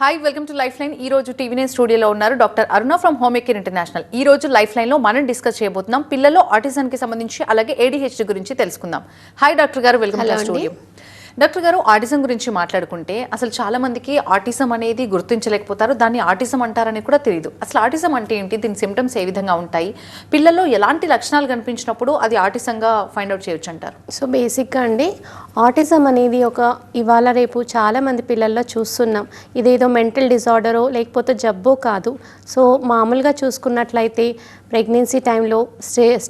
Hi welcome to life line. ఈ రోజు TV9 స్టూడియోలో ఉన్నారు డాక్టర్ అరుణ ఫ్రమ్ హోమ్మేకర్ ఇంటర్నేషనల్. ఈ రోజు లైఫ్ లైన్లో మనం డిస్కస్ చేయబోతున్నాం పిల్లల్లో ఆటిజంకి సంబంధించి అలాగే ADHD గురించి తెలుసుకుందాం. హాయ్ డాక్టర్ గారు, వెల్కమ్ టు స్టూడియో. డాక్టర్ గారు, ఆటిజం గురించి మాట్లాడుకుంటే అసలు చాలా మందికి ఆటిజం అనేది గుర్తించలేకపోతారు, దాన్ని ఆటిజం అంటారని కూడా తెలియదు. అసలు ఆటిజం అంటే ఏంటి, దీని సిమ్టమ్స్ ఏ విధంగా ఉంటాయి, పిల్లల్లో ఎలాంటి లక్షణాలు కనిపించినప్పుడు అది ఆటిజంగా ఫైండ్ అవుట్ చేయొచ్చు అంటారు? సో బేసిక్గా అండి, ఆటిజం అనేది ఇవాళ రేపు చాలామంది పిల్లల్లో చూస్తున్నాం. ఇదేదో మెంటల్ డిజార్డరో లేకపోతే జబ్బో కాదు. సో మామూలుగా చూసుకున్నట్లయితే ప్రెగ్నెన్సీ టైంలో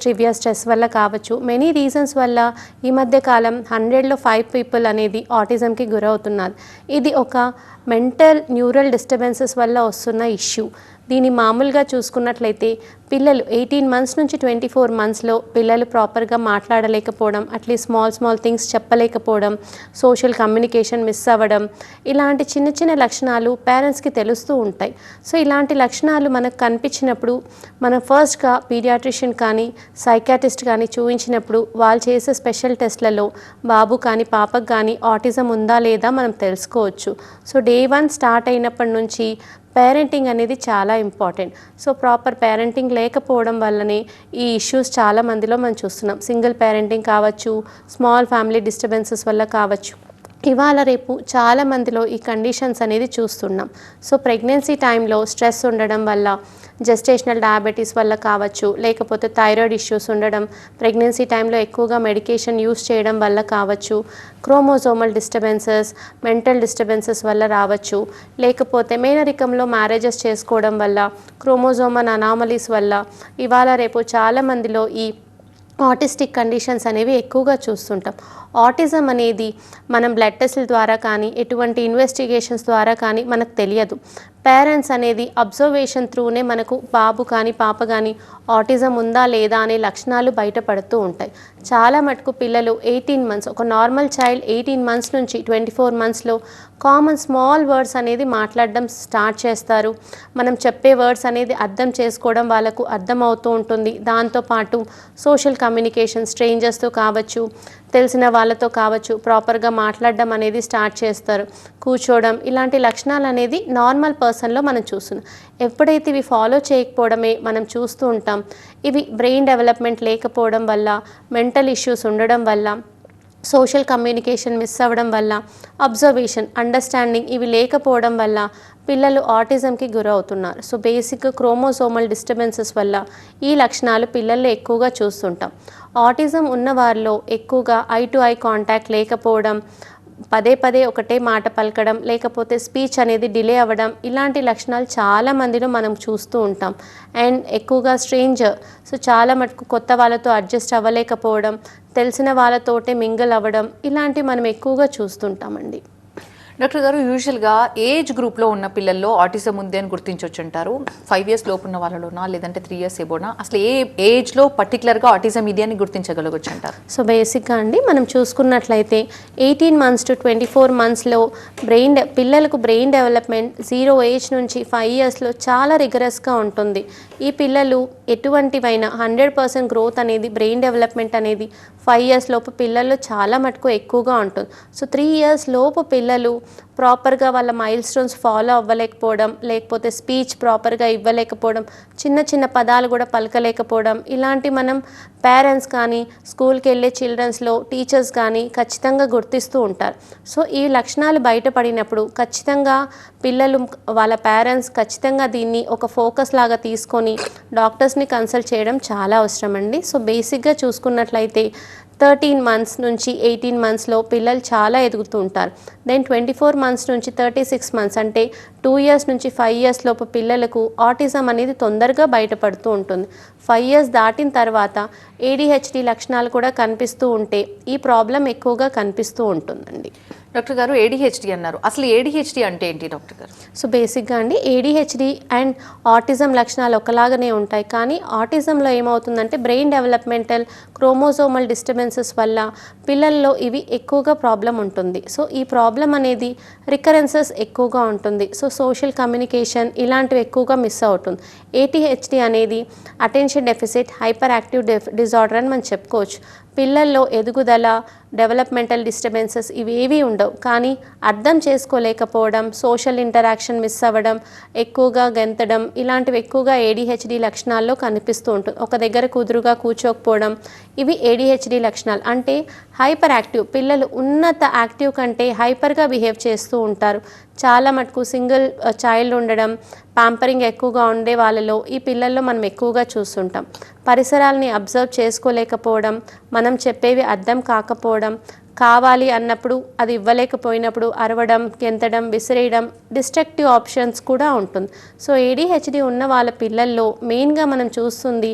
సివియర్ స్ట్రెస్ వల్ల కావచ్చు, మెనీ రీజన్స్ వల్ల ఈ మధ్య కాలం 100లో 5 పీపుల్ అనేది ఆటిజంకి గురవుతున్నారు. ఇది ఒక మెంటల్ న్యూరల్ డిస్టర్బెన్సెస్ వల్ల వస్తున్న ఇష్యూ. దీన్ని మామూలుగా చూసుకున్నట్లయితే పిల్లలు 18 మంత్స్ నుంచి 24 మంత్స్లో పిల్లలు ప్రాపర్గా మాట్లాడలేకపోవడం, అట్లీస్ట్ స్మాల్ థింగ్స్ చెప్పలేకపోవడం, సోషల్ కమ్యూనికేషన్ మిస్ అవ్వడం, ఇలాంటి చిన్న చిన్న లక్షణాలు పేరెంట్స్కి తెలుస్తూ ఉంటాయి. సో ఇలాంటి లక్షణాలు మనకు కనిపించినప్పుడు మనం ఫస్ట్గా పీడియాట్రిషియన్ కానీ సైకాట్రిస్ట్ కానీ చూపించినప్పుడు వాళ్ళు చేసే స్పెషల్ టెస్ట్లలో బాబు కానీ పాపకు కానీ ఆటిజం ఉందా లేదా మనం తెలుసుకోవచ్చు. సో డే 1 స్టార్ట్ అయినప్పటి నుంచి పేరెంటింగ్ అనేది చాలా ఇంపార్టెంట్. సో ప్రాపర్ పేరెంటింగ్ లేకపోవడం వల్లనే ఈ ఇష్యూస్ చాలా మందిలో మనం చూస్తున్నాం. సింగిల్ పేరెంటింగ్ కావచ్చు, స్మాల్ ఫ్యామిలీ డిస్టర్బెన్సెస్ వల్ల కావచ్చు, ఇవాళ రేపు చాలా మందిలో ఈ కండిషన్స్ అనేది చూస్తున్నాం. సో ప్రెగ్నెన్సీ టైంలో స్ట్రెస్ ఉండడం వల్ల, జెస్టేషనల్ డయాబెటీస్ వల్ల కావచ్చు, లేకపోతే థైరాయిడ్ ఇష్యూస్ ఉండడం, ప్రెగ్నెన్సీ టైంలో ఎక్కువగా మెడికేషన్ యూస్ చేయడం వల్ల కావచ్చు, క్రోమోజోమల్ డిస్టర్బెన్సెస్, మెంటల్ డిస్టర్బెన్సెస్ వల్ల రావచ్చు, లేకపోతే మేనరికంలో మ్యారేజెస్ చేసుకోవడం వల్ల, క్రోమోజోమల్ అనామలీస్ వల్ల ఇవాళ రేపు చాలా మందిలో ఈ ఆటిస్టిక్ కండిషన్స్ అనేవి ఎక్కువగా చూస్తుంటాం. ఆటిజం అనేది మనం బ్లడ్ టెస్ట్ల ద్వారా కానీ ఎటువంటి ఇన్వెస్టిగేషన్స్ ద్వారా కానీ మనకు తెలియదు. పేరెంట్స్ అనేది అబ్జర్వేషన్ త్రూనే మనకు బాబు కానీ పాప కానీ ఆటిజం ఉందా లేదా అనే లక్షణాలు బయటపడుతూ ఉంటాయి. చాలా మటుకు పిల్లలు 18 మంత్స్, ఒక నార్మల్ చైల్డ్ 18 మంత్స్ నుంచి 24 మంత్స్లో కామన్ స్మాల్ వర్డ్స్ అనేది మాట్లాడడం స్టార్ట్ చేస్తారు. మనం చెప్పే వర్డ్స్ అనేది అర్థం చేసుకోవడం వాళ్ళకు అర్థమవుతూ ఉంటుంది. దాంతోపాటు సోషల్ కమ్యూనికేషన్, స్ట్రేంజర్స్తో కావచ్చు, తెలిసిన వాళ్ళతో కావచ్చు, ప్రాపర్గా మాట్లాడడం అనేది స్టార్ట్ చేస్తారు. కూర్చోవడం, ఇలాంటి లక్షణాలు అనేది నార్మల్ పర్సన్లో మనం చూస్తున్నాం. ఎప్పుడైతే ఇవి ఫాలో చేయకపోవడమే మనం చూస్తూ ఉంటాం. ఇవి బ్రెయిన్ డెవలప్మెంట్ లేకపోవడం వల్ల, మెంటల్ ఇష్యూస్ ఉండడం వల్ల, సోషల్ కమ్యూనికేషన్ మిస్ అవ్వడం వల్ల, అబ్జర్వేషన్, అండర్స్టాండింగ్ ఇవి లేకపోవడం వల్ల పిల్లలు ఆటిజంకి గురవుతున్నారు. సో బేసిక్గా క్రోమోజోమల్ డిస్టర్బెన్సెస్ వల్ల ఈ లక్షణాలు పిల్లల్లో ఎక్కువగా చూస్తుంటాం. ఆటిజం ఉన్న వారిలో ఎక్కువగా ఐ టు ఐ కాంటాక్ట్ లేకపోవడం, పదే ఒకటే మాట పలకడం, లేకపోతే స్పీచ్ అనేది డిలే అవ్వడం, ఇలాంటి లక్షణాలు చాలా మందిలో మనం చూస్తూ ఉంటాం. అండ్ ఎక్కువగా స్ట్రేంజర్, సో చాలా మటుకు కొత్త వాళ్ళతో అడ్జస్ట్ అవ్వలేకపోవడం, తెలిసిన వాళ్ళతోటే మింగిల్ అవ్వడం, ఇలాంటివి మనం ఎక్కువగా చూస్తుంటామండి. డాక్టర్ గారు, యూజువల్గా ఏజ్ గ్రూప్లో ఉన్న పిల్లల్లో ఆటిజం ఉంది అని గుర్తించవచ్చు అంటారు. 5 years లోపు ఉన్న వాళ్ళలోనా, లేదంటే 3 years ఎబోనా, అసలు ఏ ఏజ్లో పర్టికులర్గా ఆటిజం ఇది అని గుర్తించగలగొచ్చు అంటారు? సో బేసిక్గా అండి, మనం చూసుకున్నట్లయితే 18 months to 24 monthsలో పిల్లలకు బ్రెయిన్ డెవలప్మెంట్ 0 ఏజ్ నుంచి 5 yearsలో చాలా రిగరస్గా ఉంటుంది. ఈ పిల్లలు ఎటువంటివైనా 100% గ్రోత్ అనేది, బ్రెయిన్ డెవలప్మెంట్ అనేది 5 years లోపు పిల్లల్లో చాలా మటుకు ఎక్కువగా ఉంటుంది. సో 3 years లోపు పిల్లలు ప్రాపర్గా వాళ్ళ మైల్ స్టోన్స్ ఫాలో అవ్వలేకపోవడం, లేకపోతే స్పీచ్ ప్రాపర్గా ఇవ్వలేకపోవడం, చిన్న పదాలు కూడా పలకలేకపోవడం, ఇలాంటి మనం పేరెంట్స్ కానీ స్కూల్కి వెళ్ళే చిల్డ్రన్స్లో టీచర్స్ కానీ ఖచ్చితంగా గుర్తిస్తూ ఉంటారు. సో ఈ లక్షణాలు బయటపడినప్పుడు ఖచ్చితంగా పిల్లలు, వాళ్ళ పేరెంట్స్ ఖచ్చితంగా దీన్ని ఒక ఫోకస్ లాగా తీసుకొని డాక్టర్స్ని కన్సల్ట్ చేయడం చాలా అవసరం అండి. సో బేసిక్గా చూసుకున్నట్లయితే 13 months నుంచి 18 monthsలో పిల్లలు చాలా ఎదుగుతూ ఉంటారు. దెన్ 24 months నుంచి 36 months, అంటే 2 years నుంచి 5 years లోపు పిల్లలకు ఆటిజం అనేది తొందరగా బయటపడుతూ ఉంటుంది. 5 years దాటిన తర్వాత ADHD లక్షణాలు కూడా కనిపిస్తూ ఉంటే ఈ ప్రాబ్లం ఎక్కువగా కనిపిస్తూ ఉంటుందండి. డాక్టర్ గారు, ADHD అన్నారు, అసలు ADHD అంటే ఏంటి డాక్టర్ గారు? సో బేసిక్గా అండి, ADHD అండ్ ఆటిజం లక్షణాలు ఒకలాగానే ఉంటాయి. కానీ ఆటిజంలో ఏమవుతుందంటే బ్రెయిన్ డెవలప్మెంటల్, క్రోమోజోమల్ డిస్టర్బెన్సెస్ వల్ల పిల్లల్లో ఇవి ఎక్కువగా ప్రాబ్లం ఉంటుంది. సో ఈ ప్రాబ్లం అనేది రికరెన్సెస్ ఎక్కువగా ఉంటుంది. సో సోషల్ కమ్యూనికేషన్ ఇలాంటివి ఎక్కువగా మిస్ అవుతుంది. ADHD అనేది attention deficit hyper active disorder అని మనం చెప్పుకోవచ్చు. పిల్లల్లో ఎదుగుదల, డెవలప్మెంటల్ డిస్టర్బెన్సెస్ ఇవేవి ఉండవు. కానీ అర్థం చేసుకోలేకపోవడం, సోషల్ ఇంటరాక్షన్ మిస్ అవ్వడం, ఎక్కువగా గెంతడం ఇలాంటివి ఎక్కువగా ADHD లక్షణాల్లో కనిపిస్తూ ఉంటుంది. ఒక దగ్గర కుదురుగా కూర్చోకపోవడం ఇవి ADHD లక్షణాలు. అంటే హైపర్ యాక్టివ్, పిల్లలు ఉన్నత యాక్టివ్ కంటే హైపర్గా బిహేవ్ చేస్తూ ఉంటారు. చాలా మటుకు సింగిల్ చైల్డ్ ఉండడం, ప్యాంపరింగ్ ఎక్కువగా ఉండే వాళ్ళలో ఈ పిల్లల్లో మనం ఎక్కువగా చూస్తుంటాం. పరిసరాలని అబ్జర్వ్ చేసుకోలేకపోవడం, మనం చెప్పేవి అర్థం కాకపోవడం, కావాలి అన్నప్పుడు అది ఇవ్వలేకపోయినప్పుడు అరవడం, గెంతడం, విసిరేయడం, డిస్ట్రక్టివ్ ఆప్షన్స్ కూడా ఉంటుంది. సో ADHD ఉన్న వాళ్ళ పిల్లల్లో మెయిన్గా మనం చూస్తుంది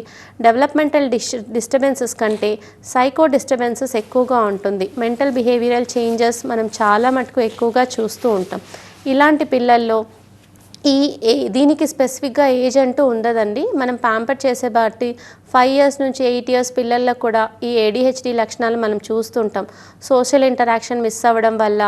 డెవలప్మెంటల్ డిస్టర్బెన్సెస్ కంటే సైకో డిస్టర్బెన్సెస్ ఎక్కువగా ఉంటుంది. మెంటల్ బిహేవియరల్ చేంజెస్ మనం చాలా మటుకు ఎక్కువగా చూస్తూ ఉంటాం. ఇలాంటి పిల్లల్లో దీనికి స్పెసిఫిక్గా ఏజ్ అంటూ ఉండదండి. మనం ప్యాంపర్ చేసే బట్టి 5 years నుంచి 8 years పిల్లల్లో కూడా ఈ ADHD లక్షణాలు మనం చూస్తుంటాం. సోషల్ ఇంటరాక్షన్ మిస్ అవ్వడం వల్ల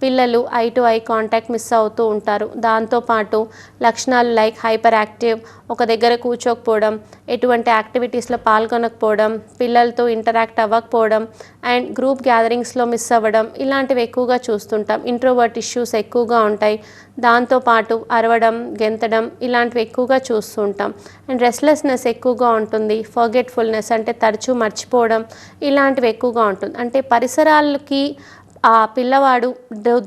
పిల్లలు I to eye contact miss అవుతూ ఉంటారు. దాంతోపాటు లక్షణాలు లైక్ హైపర్ యాక్టివ్, ఒక దగ్గర కూర్చోకపోవడం, ఎటువంటి యాక్టివిటీస్లో పాల్గొనకపోవడం, పిల్లలతో ఇంటరాక్ట్ అవ్వకపోవడం అండ్ గ్రూప్ గ్యాదరింగ్స్లో మిస్ అవ్వడం ఇలాంటివి ఎక్కువగా చూస్తుంటాం. ఇంట్రోవర్ట్ ఇష్యూస్ ఎక్కువగా ఉంటాయి. దాంతోపాటు అరవడం, గెంతడం ఇలాంటివి ఎక్కువగా చూస్తుంటాం. అండ్ రెస్ట్లెస్నెస్ ఎక్కువగా ఉంటుంది. ఫర్గెట్ఫుల్నెస్ అంటే తరచూ మర్చిపోవడం ఇలాంటివి ఎక్కువగా ఉంటుంది. అంటే పరిసరాలకి ఆ పిల్లవాడు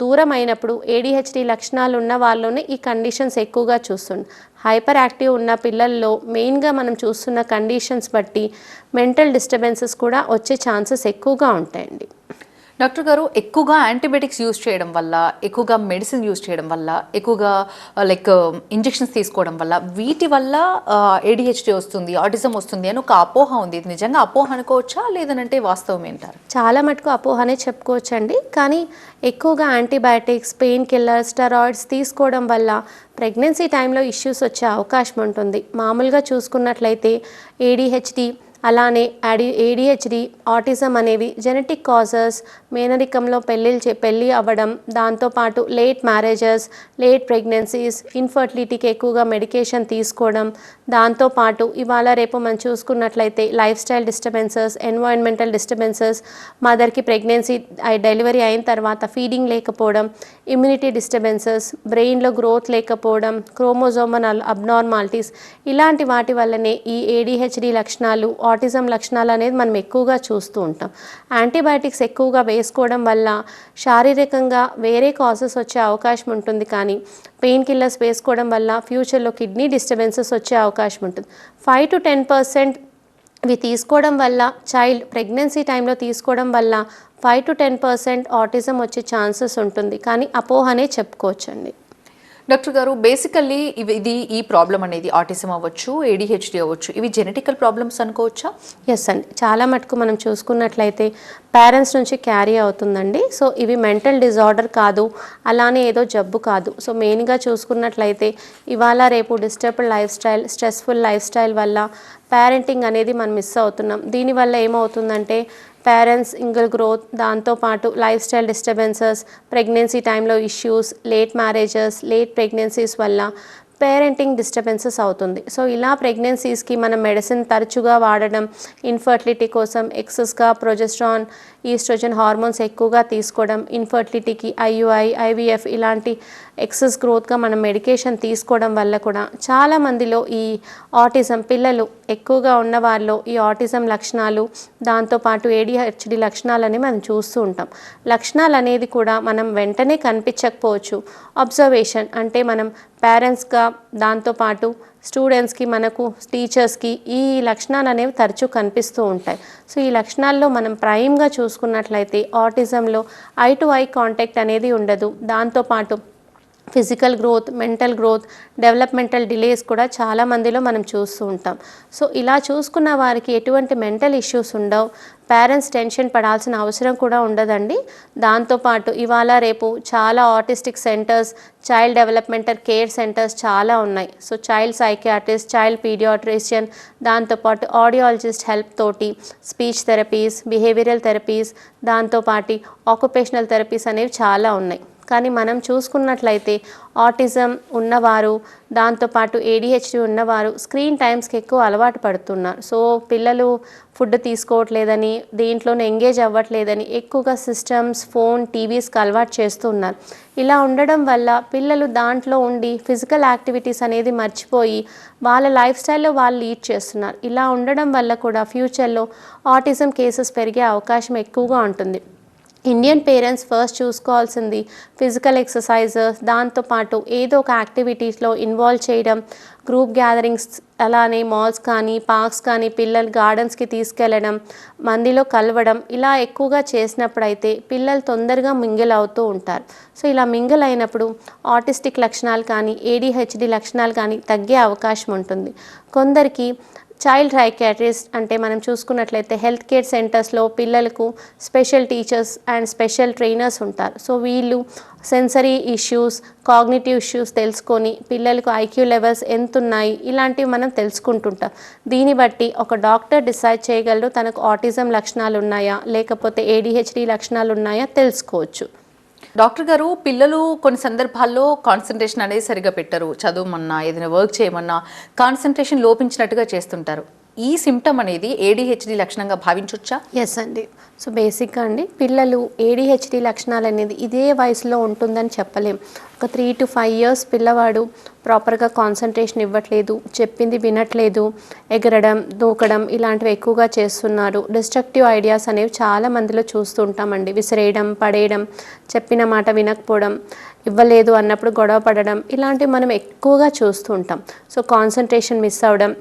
దూరం అయినప్పుడు ADHD లక్షణాలు ఉన్న వాళ్ళలోనే ఈ కండిషన్స్ ఎక్కువగా చూస్తుంది. హైపర్ యాక్టివ్ ఉన్న పిల్లల్లో మెయిన్గా మనం చూస్తున్న కండిషన్స్ బట్టి మెంటల్ డిస్టర్బెన్సెస్ కూడా వచ్చే ఛాన్సెస్ ఎక్కువగా ఉంటాయండి. డాక్టర్ గారు, ఎక్కువగా యాంటీబయాటిక్స్ యూజ్ చేయడం వల్ల, ఎక్కువగా మెడిసిన్ యూజ్ చేయడం వల్ల, ఎక్కువగా లైక్ ఇంజెక్షన్స్ తీసుకోవడం వల్ల, వీటి వల్ల ADHD వస్తుంది, ఆటిజం వస్తుంది అని ఒక అపోహ ఉంది. ఇది నిజంగా అపోహ అనుకోవచ్చా, లేదనంటే వాస్తవం ఏంటారు? చాలా మటుకు అపోహనే చెప్పుకోవచ్చండి. కానీ ఎక్కువగా యాంటీబయాటిక్స్, పెయిన్ కిల్లర్స్, స్టెరాయిడ్స్ తీసుకోవడం వల్ల ప్రెగ్నెన్సీ టైంలో ఇష్యూస్ వచ్చే అవకాశం ఉంటుంది. మామూలుగా చూసుకున్నట్లయితే ADHD అలానే ADHD, ఆటిజం అనేవి జెనెటిక్ కాజెస్, మేనరికంలో పెళ్ళి అవ్వడం, దాంతోపాటు లేట్ మ్యారేజెస్, లేట్ ప్రెగ్నెన్సీస్, ఇన్ఫర్టిలిటీకి ఎక్కువగా మెడికేషన్ తీసుకోవడం, దాంతోపాటు ఇవాళ రేపు మనం చూసుకున్నట్లయితే life style disturbances, environmental disturbances, మదర్కి ప్రెగ్నెన్సీ డెలివరీ అయిన తర్వాత ఫీడింగ్ లేకపోవడం, ఇమ్యూనిటీ డిస్టర్బెన్సెస్, బ్రెయిన్లో గ్రోత్ లేకపోవడం, క్రోమోజోమల్ అబ్నార్మాలిటీస్ ఇలాంటి వాటి వల్లనే ఈ ADHD లక్షణాలు, ఆటిజం లక్షణాలు అనేది మనం ఎక్కువగా చూస్తూ ఉంటాం. యాంటీబయాటిక్స్ ఎక్కువగా వేసుకోవడం వల్ల శారీరకంగా వేరే కాజెస్ వచ్చే అవకాశం ఉంటుంది. కానీ పెయిన్ కిల్లర్స్ వేసుకోవడం వల్ల ఫ్యూచర్లో కిడ్నీ డిస్టర్బెన్సెస్ వచ్చే అవకాశం ఉంటుంది. 5 to 10% ఇవి తీసుకోవడం వల్ల, చైల్డ్ ప్రెగ్నెన్సీ టైంలో తీసుకోవడం వల్ల 5 to 10% ఆటిజం వచ్చే ఛాన్సెస్ ఉంటుంది. కానీ అపోహనే చెప్పుకోవచ్చండి. డాక్టర్ గారు, బేసికల్లీ ఈ ప్రాబ్లం అనేది ఆటిజం అవ్వచ్చు, ADHD అవ్వచ్చు, ఇవి జెనెటికల్ ప్రాబ్లమ్స్ అనుకోవచ్చా? ఎస్ అండి, చాలా మటుకు మనం చూసుకున్నట్లయితే పేరెంట్స్ నుంచి క్యారీ అవుతుందండి. సో ఇవి మెంటల్ డిజార్డర్ కాదు, అలానే ఏదో జబ్బు కాదు. సో మెయిన్గా చూసుకున్నట్లయితే ఇవాళ రేపు disturbed life style, stressful life style వల్ల పేరెంటింగ్ అనేది మనం మిస్ అవుతున్నాం. దీనివల్ల ఏమవుతుందంటే పేరెంట్స్ సింగిల్ గ్రోత్, దాంతోపాటు లైఫ్ స్టైల్ డిస్టర్బెన్సెస్, ప్రెగ్నెన్సీ టైంలో issues, late marriages, late pregnancies వల్ల పేరెంటింగ్ డిస్టర్బెన్సెస్ అవుతుంది. సో ఇలా ప్రెగ్నెన్సీస్కి మనం మెడిసిన్ తరచుగా వాడడం, ఇన్ఫర్టిలిటీ కోసం ఎక్సెస్గా ప్రొజెస్ట్రాన్, ఈస్ట్రోజన్ హార్మోన్స్ ఎక్కువగా తీసుకోవడం, ఇన్ఫర్టిలిటీకి IUI, IVF ఇలాంటి ఎక్సెస్ గ్రోత్గా మనం మెడికేషన్ తీసుకోవడం వల్ల కూడా చాలామందిలో ఈ ఆటిజం, పిల్లలు ఎక్కువగా ఉన్న వారిలో ఈ ఆటిజం లక్షణాలు, దాంతోపాటు ADHD లక్షణాలని మనం చూస్తూ ఉంటాం. లక్షణాలు అనేది కూడా మనం వెంటనే కనిపించకపోవచ్చు. అబ్జర్వేషన్ అంటే మనం పేరెంట్స్గా, దాంతోపాటు స్టూడెంట్స్కి, మనకు టీచర్స్కి ఈ లక్షణాలు అనేవి తరచూ కనిపిస్తూ ఉంటాయి. సో ఈ లక్షణాల్లో మనం ప్రైమ్గా చూసుకున్నట్లయితే ఆటిజంలో ఐ టు ఐ కాంటాక్ట్ అనేది ఉండదు. దాంతోపాటు physical growth, mental growth, developmental delays కూడా చాలా మందిలో మనం చూస్తూ ఉంటాం. సో ఇలా చూసుకున్న వారికి ఎటువంటి మెంటల్ ఇష్యూస్ ఉండవు. పేరెంట్స్ టెన్షన్ పడాల్సిన అవసరం కూడా ఉండదండి. దాంతోపాటు ఇవాళ రేపు చాలా autistic centres, child developmental care centres చాలా ఉన్నాయి. So child psychiatrist, child paediatrician, దాంతోపాటు ఆడియాలజిస్ట్ హెల్ప్ తోటి స్పీచ్ థెరపీస్, బిహేవియరల్ థెరపీస్, దాంతోపాటు ఆక్యుపేషనల్ థెరపీస్ అనేవి చాలా ఉన్నాయి. కానీ మనం చూసుకున్నట్లయితే ఆటిజం ఉన్నవారు, దాంతోపాటు ADHD ఉన్నవారు స్క్రీన్ టైమ్స్కి ఎక్కువ అలవాటు పడుతున్నారు. సో పిల్లలు ఫుడ్ తీసుకోవట్లేదని, దేంట్లోనే ఎంగేజ్ అవ్వట్లేదని ఎక్కువగా సిస్టమ్స్, ఫోన్, టీవీస్కి అలవాటు చేస్తున్నారు. ఇలా ఉండడం వల్ల పిల్లలు దాంట్లో ఉండి ఫిజికల్ యాక్టివిటీస్ అనేది మర్చిపోయి వాళ్ళ లైఫ్ స్టైల్లో వాళ్ళు లీడ్ చేస్తున్నారు. ఇలా ఉండడం వల్ల కూడా ఫ్యూచర్లో ఆటిజం కేసెస్ పెరిగే అవకాశం ఎక్కువగా ఉంటుంది. ఇండియన్ పేరెంట్స్ ఫస్ట్ చూసుకోవాల్సింది ఫిజికల్ ఎక్సర్సైజెస్, దాంతోపాటు ఏదో ఒక యాక్టివిటీస్లో ఇన్వాల్వ్ చేయడం, గ్రూప్ గ్యాదరింగ్స్, అలానే మాల్స్ కానీ పార్క్స్ కానీ పిల్లలు గార్డెన్స్కి తీసుకెళ్ళడం, మందిలో కలవడం, ఇలా ఎక్కువగా చేసినప్పుడు అయితే పిల్లలు తొందరగా మింగిల్ అవుతూ ఉంటారు. సో ఇలా మింగిల్ అయినప్పుడు ఆటిస్టిక్ లక్షణాలు కానీ ADHD లక్షణాలు కానీ తగ్గే అవకాశం ఉంటుంది. కొందరికి చైల్డ్ సైకియాట్రిస్ట్ అంటే మనం చూసుకున్నట్లయితే హెల్త్ కేర్ సెంటర్స్లో పిల్లలకు special teachers and special trainers ఉంటారు. సో వీళ్ళు సెన్సరీ ఇష్యూస్, కాగ్నిటివ్ ఇష్యూస్ తెలుసుకొని పిల్లలకు IQ లెవెల్స్ ఎంత ఉన్నాయి ఇలాంటివి మనం తెలుసుకుంటుంటాం. దీన్ని బట్టి ఒక డాక్టర్ డిసైడ్ చేయగలరు తనకు ఆటిజం లక్షణాలు ఉన్నాయా లేకపోతే ADHD లక్షణాలు ఉన్నాయా తెలుసుకోవచ్చు. డాక్టర్ గారు, పిల్లలు కొన్ని సందర్భాల్లో కాన్సన్ట్రేషన్ అనేది సరిగా పెట్టరు. చదవమన్నా, ఏదైనా వర్క్ చేయమన్నా కాన్సన్ట్రేషన్ లోపించినట్టుగా చేస్తుంటారు. ఈ సిమ్టమ్ అనేది ADHD లక్షణంగా భావించవచ్చా? ఎస్ అండి. సో బేసిక్గా అండి పిల్లలు ADHD లక్షణాలు అనేది ఇదే వయసులో ఉంటుందని చెప్పలేం. ఒక 3 to 5 years పిల్లవాడు ప్రాపర్గా కాన్సన్ట్రేషన్ ఇవ్వట్లేదు, చెప్పింది వినట్లేదు, ఎగరడం, దూకడం ఇలాంటివి ఎక్కువగా చేస్తున్నారు. డిస్ట్రక్టివ్ ఐడియాస్ అనేవి చాలా మందిలో చూస్తుంటామండి. విసిరేయడం, పడేయడం, చెప్పిన మాట వినకపోవడం, ఇవ్వలేదు అన్నప్పుడు గొడవ పడడం, ఇలాంటివి మనం ఎక్కువగా చూస్తూ ఉంటాం. సో కాన్సన్ట్రేషన్ మిస్ అవ్వడం,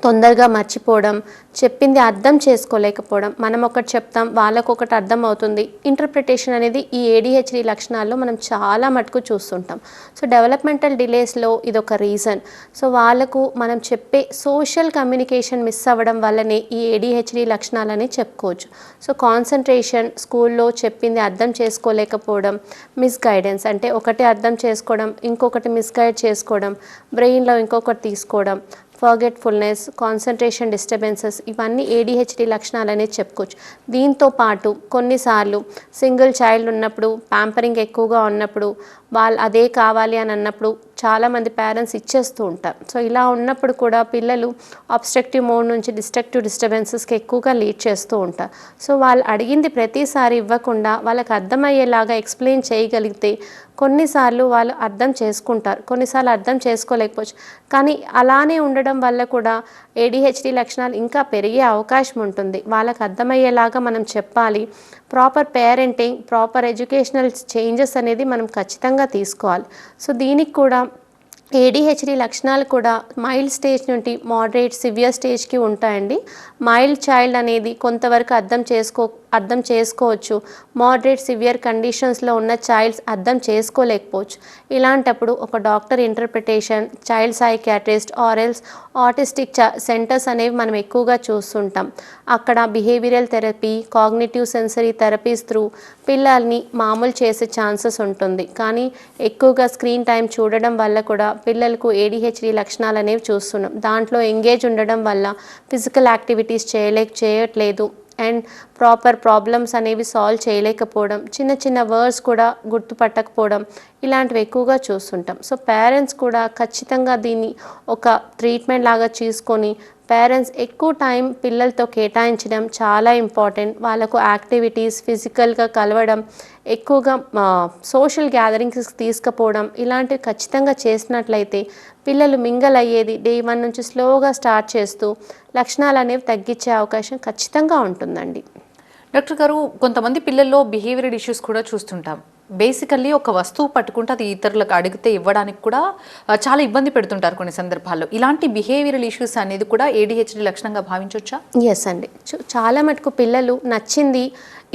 తొందరగా మర్చిపోవడం, చెప్పింది అర్థం చేసుకోలేకపోవడం, మనం ఒకటి చెప్తాం వాళ్ళకు ఒకటి అర్థం అవుతుంది. ఇంటర్ప్రిటేషన్ అనేది ఈ ADHD లక్షణాల్లో మనం చాలా మటుకు చూస్తుంటాం. సో డెవలప్మెంటల్ డిలేస్లో ఇదొక రీజన్. సో వాళ్ళకు మనం చెప్పే సోషల్ కమ్యూనికేషన్ మిస్ అవ్వడం వల్లనే ఈ ADHD లక్షణాలని చెప్పుకోవచ్చు. సో కాన్సన్ట్రేషన్, స్కూల్లో చెప్పింది అర్థం చేసుకోలేకపోవడం, మిస్గైడెన్స్ అంటే ఒకటి అర్థం చేసుకోవడం, ఇంకొకటి మిస్గైడ్ చేసుకోవడం, బ్రెయిన్లో ఇంకొకటి తీసుకోవడం, ఫర్గెట్ఫుల్నెస్, కాన్సన్ట్రేషన్ డిస్టర్బెన్సెస్, ఇవన్నీ ADHD లక్షణాలు అనేది చెప్పుకోవచ్చు. దీంతో పాటు కొన్నిసార్లు సింగిల్ చైల్డ్ ఉన్నప్పుడు, ప్యాంపరింగ్ ఎక్కువగా ఉన్నప్పుడు, వాళ్ళు అదే కావాలి అని అన్నప్పుడు చాలామంది పేరెంట్స్ ఇచ్చేస్తూ ఉంటారు. సో ఇలా ఉన్నప్పుడు కూడా పిల్లలు అబ్స్ట్రక్టివ్ మోడ్ నుంచి డిస్ట్రక్టివ్ డిస్టర్బెన్సెస్కి ఎక్కువగా లీడ్ చేస్తూ ఉంటారు. సో వాళ్ళు అడిగింది ప్రతిసారి ఇవ్వకుండా వాళ్ళకి అర్థమయ్యేలాగా ఎక్స్ప్లెయిన్ చేయగలిగితే కొన్నిసార్లు వాళ్ళు అర్థం చేసుకుంటారు, కొన్నిసార్లు అర్థం చేసుకోలేకపోవచ్చు. కానీ అలానే ఉండడం వల్ల కూడా ADHD లక్షణాలు ఇంకా పెరిగే అవకాశం ఉంటుంది. వాళ్ళకి అర్థమయ్యేలాగా మనం చెప్పాలి. Proper parenting, proper educational changes అనేది మనం ఖచ్చితంగా తీసుకోవాలి. సో దీనికి కూడా ADHD లక్షణాలు కూడా మైల్డ్ స్టేజ్ నుండి మోడరేట్, సివియర్ స్టేజ్కి ఉంటాయండి. మైల్డ్ చైల్డ్ అనేది కొంతవరకు అర్థం చేసుకోవచ్చు. మోడరేట్, సివియర్ కండిషన్స్లో ఉన్న చైల్డ్స్ అర్థం చేసుకోలేకపోవచ్చు. ఇలాంటప్పుడు ఒక doctor interpretation, child psychiatrist or else autistic centres అనేవి మనం ఎక్కువగా చూస్తుంటాం. అక్కడ behavioural therapy, cognitive sensory therapies through పిల్లల్ని మామూలు చేసే ఛాన్సెస్ ఉంటుంది. కానీ ఎక్కువగా స్క్రీన్ టైం చూడడం వల్ల కూడా పిల్లలకు ADHD లక్షణాలు అనేవి చూస్తున్నాం. దాంట్లో ఎంగేజ్ ఉండడం వల్ల ఫిజికల్ యాక్టివిటీస్ చేయట్లేదు అండ్ ప్రాపర్ ప్రాబ్లమ్స్ అనేవి సాల్వ్ చేయలేకపోవడం, చిన్న చిన్న వర్డ్స్ కూడా గుర్తుపట్టకపోవడం, ఇలాంటివి ఎక్కువగా చూస్తుంటాం. సో పేరెంట్స్ కూడా ఖచ్చితంగా దీన్ని ఒక ట్రీట్మెంట్ లాగా తీసుకొని పేరెంట్స్ ఎక్కువ టైం పిల్లలతో కేటాయించడం చాలా ఇంపార్టెంట్. వాళ్ళకు యాక్టివిటీస్, ఫిజికల్గా కలవడం, ఎక్కువగా సోషల్ గ్యాదరింగ్స్ తీసుకుపోవడం, ఇలాంటివి ఖచ్చితంగా చేసినట్లయితే పిల్లలు మింగల్ అయ్యేది డే 1 నుంచి స్లోగా స్టార్ట్ చేస్తూ లక్షణాలు అనేవి తగ్గించే అవకాశం ఖచ్చితంగా ఉంటుందండి. డాక్టర్ గారు, కొంతమంది పిల్లల్లో బిహేవియరల్ ఇష్యూస్ కూడా చూస్తుంటాం. బేసికల్లీ ఒక వస్తువు పట్టుకుంటే అది ఇతరులకు అడిగితే ఇవ్వడానికి కూడా చాలా ఇబ్బంది పెడుతుంటారు కొన్ని సందర్భాల్లో. ఇలాంటి బిహేవియరల్ ఇష్యూస్ అనేది కూడా ADHD లక్షణంగా భావించవచ్చా? ఎస్ అండి. చాలా మటుకు పిల్లలు నచ్చింది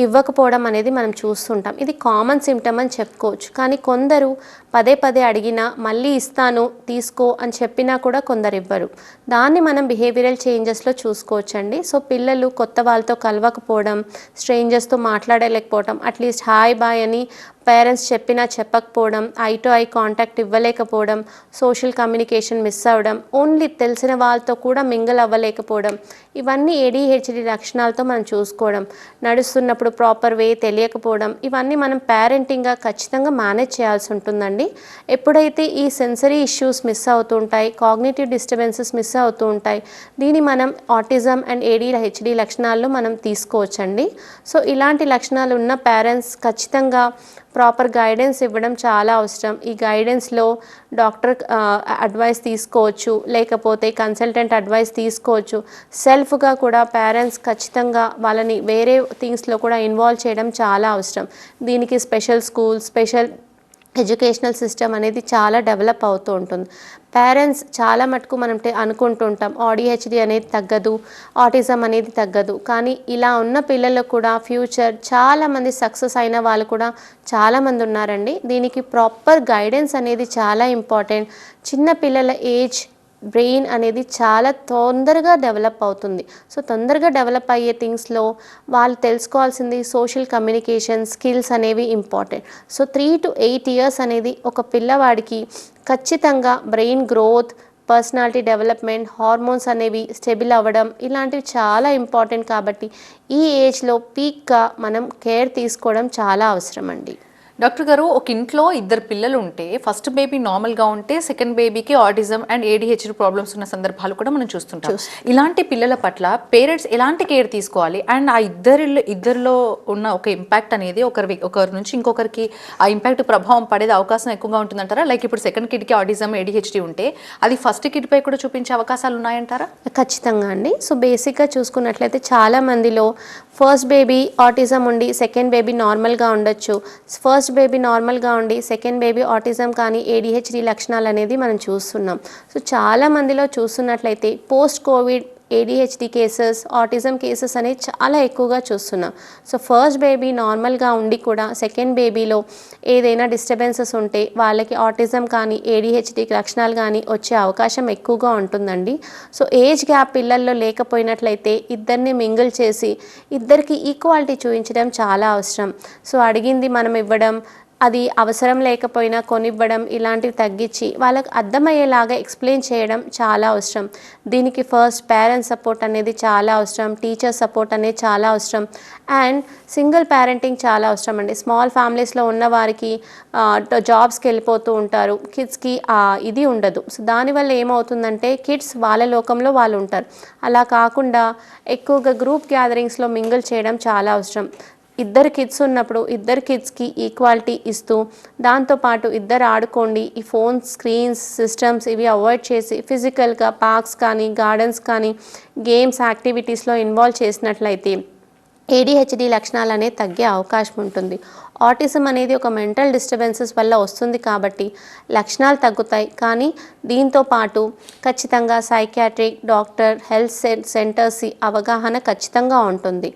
ఇవ్వకపోవడం అనేది మనం చూస్తుంటాం. ఇది కామన్ సిమ్టమ్ అని చెప్పుకోవచ్చు. కానీ కొందరు పదే పదే అడిగినా మళ్ళీ ఇస్తాను తీసుకో అని చెప్పినా కూడా కొందరు ఇవ్వరు. దాన్ని మనం బిహేవియరల్ చేంజెస్లో చూసుకోవచ్చండి. సో పిల్లలు కొత్త వాళ్ళతో కలవకపోవడం, స్ట్రేంజర్స్తో మాట్లాడలేకపోవడం, అట్లీస్ట్ హాయ్ బాయ్ అని పేరెంట్స్ చెప్పినా చెప్పకపోవడం, ఐ టు ఐ కాంటాక్ట్ ఇవ్వలేకపోవడం, సోషల్ కమ్యూనికేషన్ మిస్ అవ్వడం, ఓన్లీ తెలిసిన వాళ్ళతో కూడా మింగిల్ అవ్వలేకపోవడం, ఇవన్నీ ADHD లక్షణాలతో మనం చూసుకోవడం. నడుస్తున్నప్పుడు ప్రాపర్ వే తెలియకపోవడం, ఇవన్నీ మనం పేరెంటింగ్గా ఖచ్చితంగా మేనేజ్ చేయాల్సి ఉంటుందండి. ఎప్పుడైతే ఈ సెన్సరీ ఇష్యూస్ మిస్ అవుతుంటాయి, కాగ్నిటివ్ డిస్టర్బెన్సెస్ మిస్ అవుతూ ఉంటాయి, దీన్ని మనం ఆటిజం అండ్ ADHD లక్షణాల్లో మనం తీసుకోవచ్చండి. సో ఇలాంటి లక్షణాలు ఉన్న పేరెంట్స్ ఖచ్చితంగా ప్రాపర్ గైడెన్స్ ఇవ్వడం చాలా అవసరం. ఈ గైడెన్స్లో డాక్టర్ అడ్వైస్ తీసుకోవచ్చు, లేకపోతే కన్సల్టెంట్ అడ్వైస్ తీసుకోవచ్చు. సెల్ఫ్గా కూడా పేరెంట్స్ ఖచ్చితంగా వాళ్ళని వేరే థింగ్స్లో కూడా ఇన్వాల్వ్ చేయడం చాలా అవసరం. దీనికి special school, special educational system అనేది చాలా డెవలప్ అవుతూ ఉంటుంది. పేరెంట్స్ చాలా మటుకు మనం అనుకుంటుంటాం ADHD అనేది తగ్గదు, ఆటిజం అనేది తగ్గదు. కానీ ఇలా ఉన్న పిల్లలకు కూడా ఫ్యూచర్ చాలామంది సక్సెస్ అయిన వాళ్ళు కూడా చాలామంది ఉన్నారండి. దీనికి ప్రాపర్ గైడెన్స్ అనేది చాలా ఇంపార్టెంట్. చిన్న పిల్లల ఏజ్ బ్రెయిన్ అనేది చాలా తొందరగా డెవలప్ అవుతుంది. సో తొందరగా డెవలప్ అయ్యే థింగ్స్లో వాళ్ళు తెలుసుకోవాల్సింది సోషల్ కమ్యూనికేషన్ స్కిల్స్ అనేవి ఇంపార్టెంట్. సో 3 to 8 years అనేది ఒక పిల్లవాడికి ఖచ్చితంగా brain growth, personality development, hormones అనేవి స్టెబిల్ అవ్వడం, ఇలాంటివి చాలా ఇంపార్టెంట్. కాబట్టి ఈ ఏజ్లో పీక్గా మనం కేర్ తీసుకోవడం చాలా అవసరం అండి. డాక్టర్ గారు, ఒక ఇంట్లో ఇద్దరు పిల్లలు ఉంటే ఫస్ట్ బేబీ నార్మల్గా ఉంటే సెకండ్ బేబీకి ఆటిజం అండ్ ADHD ప్రాబ్లమ్స్ ఉన్న సందర్భాలు కూడా మనం చూస్తుంటాం. ఇలాంటి పిల్లల పట్ల పేరెంట్స్ ఎలాంటి కేర్ తీసుకోవాలి అండ్ ఆ ఇద్దరిలో ఉన్న ఒక ఇంపాక్ట్ అనేది ఒకరి నుంచి ఇంకొకరికి ఆ ఇంపాక్ట్ ప్రభావం పడేది అవకాశం ఎక్కువగా ఉంటుందంటారా? లైక్ ఇప్పుడు సెకండ్ కిడ్కి ఆటిజం ADHD ఉంటే అది ఫస్ట్ కిడ్పై కూడా చూపించే అవకాశాలు ఉన్నాయంటారా? ఖచ్చితంగా అండి. సో బేసిక్గా చూసుకున్నట్లయితే చాలా మందిలో ఫస్ట్ బేబీ ఆటిజం ఉండి సెకండ్ బేబీ నార్మల్గా ఉండొచ్చు. ఫస్ట్ బేబీ నార్మల్గా ఉండి సెకండ్ బేబీ ఆటిజం కానీ ADHD లక్షణాలు అనేది మనం చూస్తున్నాం. సో చాలా మందిలో చూస్తున్నట్లయితే post Covid ADHD cases, autism cases అనేవి చాలా ఎక్కువగా చూస్తున్నాం. సో ఫస్ట్ బేబీ నార్మల్గా ఉండి కూడా సెకండ్ బేబీలో ఏదైనా డిస్టర్బెన్సెస్ ఉంటే వాళ్ళకి ఆటిజం కానీ ADHD లక్షణాలు కానీ వచ్చే అవకాశం ఎక్కువగా ఉంటుందండి. సో ఏజ్ గ్యాప్ పిల్లల్లో లేకపోయినట్లయితే ఇద్దరిని మింగిల్ చేసి ఇద్దరికి ఈక్వాలిటీ చూపించడం చాలా అవసరం. సో అడిగింది మనం ఇవ్వడం, అది అవసరం లేకపోయినా కొనివ్వడం, ఇలాంటివి తగ్గించి వాళ్ళకు అర్థమయ్యేలాగా ఎక్స్ప్లెయిన్ చేయడం చాలా అవసరం. దీనికి ఫస్ట్ పేరెంట్స్ సపోర్ట్ అనేది చాలా అవసరం, టీచర్ సపోర్ట్ అనేది చాలా అవసరం, అండ్ సింగిల్ పేరెంటింగ్ చాలా అవసరం అండి. స్మాల్ ఫ్యామిలీస్లో ఉన్న వారికి జాబ్స్కి వెళ్ళిపోతూ ఉంటారు, కిడ్స్కి ఇది ఉండదు. సో దానివల్ల ఏమవుతుందంటే కిడ్స్ వాళ్ళ లోకంలో వాళ్ళు ఉంటారు. అలా కాకుండా ఎక్కువగా గ్రూప్ గ్యాదరింగ్స్లో మింగిల్ చేయడం చాలా అవసరం. ఇద్దరు కిడ్స్ ఉన్నప్పుడు ఇద్దరు కిడ్స్కి ఈక్వాలిటీ ఇస్తూ, దాంతోపాటు ఇద్దరు ఆడుకోండి, ఈ ఫోన్ స్క్రీన్స్ సిస్టమ్స్ ఇవి అవాయిడ్ చేసి ఫిజికల్గా పార్క్స్ కానీ గార్డెన్స్ కానీ గేమ్స్ యాక్టివిటీస్లో ఇన్వాల్వ్ చేసినట్లయితే ADHD లక్షణాలు అనేవి తగ్గే అవకాశం ఉంటుంది. ఆటిజం అనేది ఒక మెంటల్ డిస్టర్బెన్సెస్ వల్ల వస్తుంది కాబట్టి లక్షణాలు తగ్గుతాయి. కానీ దీంతో పాటు ఖచ్చితంగా సైకియాట్రిక్, డాక్టర్, హెల్త్ సెంటర్స్ అవగాహన ఖచ్చితంగా ఉంటుంది.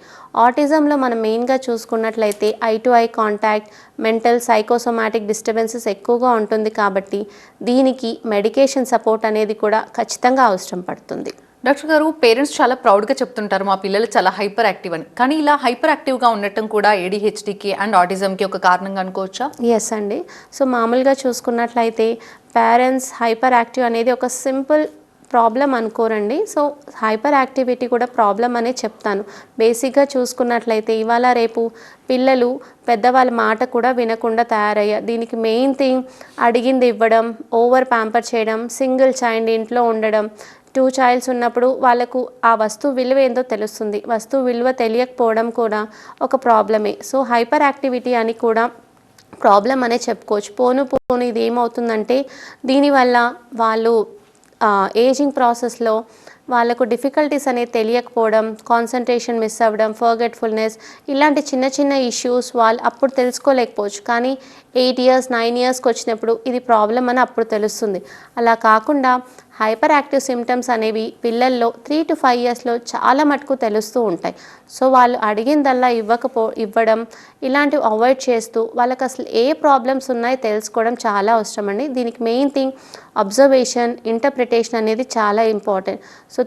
ఆటిజంలో మనం మెయిన్గా చూసుకున్నట్లయితే I to eye contact, mental psychosomatic disturbances ఎక్కువగా ఉంటుంది. కాబట్టి దీనికి మెడికేషన్ సపోర్ట్ అనేది కూడా ఖచ్చితంగా అవసరం పడుతుంది. డాక్టర్ గారు, పేరెంట్స్ చాలా ప్రౌడ్గా చెప్తుంటారు మా పిల్లలు చాలా హైపర్ యాక్టివ్ అని. కానీ ఇలా హైపర్ యాక్టివ్గా ఉండటం కూడా ADHDకి అండ్ ఆటిజంకి ఒక కారణంగా అనుకోవచ్చా? ఎస్ అండి. సో మామూలుగా చూసుకున్నట్లయితే పేరెంట్స్ హైపర్ యాక్టివ్ అనేది ఒక సింపుల్ ప్రాబ్లం అనుకోరండి. సో హైపర్ యాక్టివిటీ కూడా ప్రాబ్లం అనే చెప్తాను. బేసిక్గా చూసుకున్నట్లయితే ఇవాళ రేపు పిల్లలు పెద్దవాళ్ళ మాట కూడా వినకుండా తయారయ్యారు. దీనికి మెయిన్ థింగ్ అడిగింది ఇవ్వడం, ఓవర్ ప్యాంపర్ చేయడం, సింగిల్ చైల్డ్ ఇంట్లో ఉండడం. 2 చైల్డ్స్ ఉన్నప్పుడు వాళ్ళకు ఆ వస్తువు విలువ ఏందో తెలుస్తుంది, వస్తువు విలువ తెలియకపోవడం కూడా ఒక ప్రాబ్లమే. సో హైపర్ యాక్టివిటీ అని కూడా ప్రాబ్లం అనే చెప్పుకోవచ్చు. పోను ఇది ఏమవుతుందంటే దీనివల్ల వాళ్ళు ఏజింగ్ ప్రాసెస్లో వాళ్ళకు డిఫికల్టీస్ అనేది తెలియకపోవడం, కాన్సన్ట్రేషన్ మిస్ అవ్వడం, ఫర్గెట్ఫుల్నెస్, ఇలాంటి చిన్న చిన్న ఇష్యూస్ వాళ్ళు అప్పుడు తెలుసుకోలేకపోవచ్చు. కానీ 8 years 9 yearsకి వచ్చినప్పుడు ఇది ప్రాబ్లం అని అప్పుడు తెలుస్తుంది. అలా కాకుండా హైపర్ యాక్టివ్ సిమ్టమ్స్ అనేవి పిల్లల్లో 3 to 5 ఇయర్స్లో చాలా మటుకు తెలుస్తూ ఉంటాయి. సో వాళ్ళు అడిగిందల్లా ఇవ్వడం ఇలాంటివి అవాయిడ్ చేస్తూ వాళ్ళకి అసలు ఏ ప్రాబ్లమ్స్ ఉన్నాయో తెలుసుకోవడం చాలా అవసరం అండి. దీనికి మెయిన్ థింగ్ అబ్జర్వేషన్, ఇంటర్ప్రిటేషన్ అనేది చాలా ఇంపార్టెంట్. సో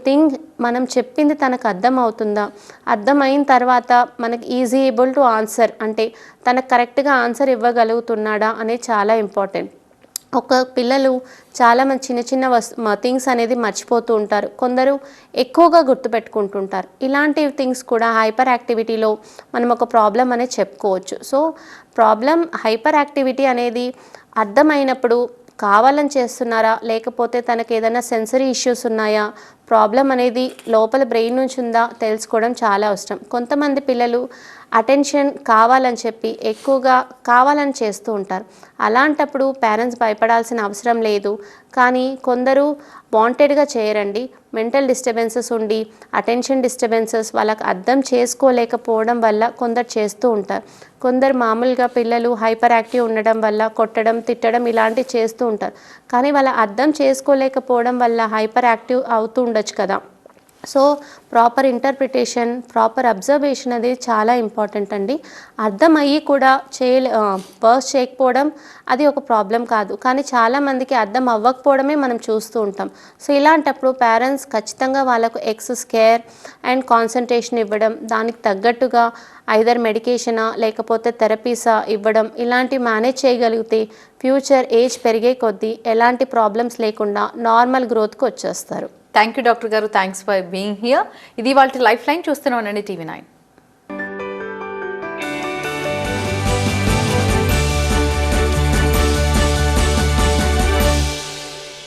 మనం చెప్పింది తనకు అర్థం అవుతుందా, అర్థమైన తర్వాత మనకి ఏబుల్ టు ఆన్సర్ అంటే తనకు కరెక్ట్గా ఆన్సర్ ఇవ్వగలుగుతున్నాడా అనేది చాలా ఇంపార్టెంట్. పిల్లలు చాలామంది చిన్న చిన్న థింగ్స్ అనేది మర్చిపోతూ ఉంటారు, కొందరు ఎక్కువగా గుర్తుపెట్టుకుంటుంటారు. ఇలాంటి థింగ్స్ కూడా హైపర్ యాక్టివిటీలో మనం ఒక ప్రాబ్లం అనేది చెప్పుకోవచ్చు. సో హైపర్ యాక్టివిటీ అనేది అర్థమైనప్పుడు కావాలని చేస్తున్నారా, లేకపోతే తనకి ఏదైనా సెన్సరీ ఇష్యూస్ ఉన్నాయా, ప్రాబ్లం అనేది లోపల బ్రెయిన్ నుంచి ఉందా తెలుసుకోవడం చాలా అవసరం. కొంతమంది పిల్లలు అటెన్షన్ కావాలని చెప్పి ఎక్కువగా కావాలని చేస్తూ ఉంటారు. అలాంటప్పుడు పేరెంట్స్ భయపడాల్సిన అవసరం లేదు. కానీ కొందరు వాంటెడ్గా చేయరండి. మెంటల్ డిస్టర్బెన్సెస్ ఉండి అటెన్షన్ డిస్టర్బెన్సెస్ వాళ్ళకి అర్థం చేసుకోలేకపోవడం వల్ల కొందరు చేస్తూ ఉంటారు. కొందరు మామూలుగా పిల్లలు హైపర్ యాక్టివ్ ఉండడం వల్ల కొట్టడం, తిట్టడం ఇలాంటివి చేస్తూ ఉంటారు. కానీ వాళ్ళ అర్థం చేసుకోలేకపోవడం వల్ల హైపర్ యాక్టివ్ అవుతూ ఉండొచ్చు కదా. So proper interpretation, proper observation అనేది చాలా ఇంపార్టెంట్ అండి. అర్థమయ్యి కూడా వర్క్ చేయకపోవడం అది ఒక ప్రాబ్లం కాదు, కానీ చాలామందికి అర్థం అవ్వకపోవడమే మనం చూస్తూ ఉంటాం. సో ఇలాంటప్పుడు పేరెంట్స్ ఖచ్చితంగా వాళ్ళకు ఎక్సెస్ కేర్ అండ్ కాన్సన్ట్రేషన్ ఇవ్వడం, దానికి తగ్గట్టుగా ఐదర్ మెడికేషనా లేకపోతే థెరపీసా ఇవ్వడం ఇలాంటివి మేనేజ్ చేయగలిగితే ఫ్యూచర్ ఏజ్ పెరిగే కొద్దీ ఎలాంటి ప్రాబ్లమ్స్ లేకుండా నార్మల్ గ్రోత్కి వచ్చేస్తారు. థ్యాంక్ యూ డాక్టర్ గారు, థ్యాంక్స్ ఫర్ బీయింగ్ హియర్. ఇది వాళ్ళ లైఫ్ లైన్ చూస్తూనే ఉండండి TV9.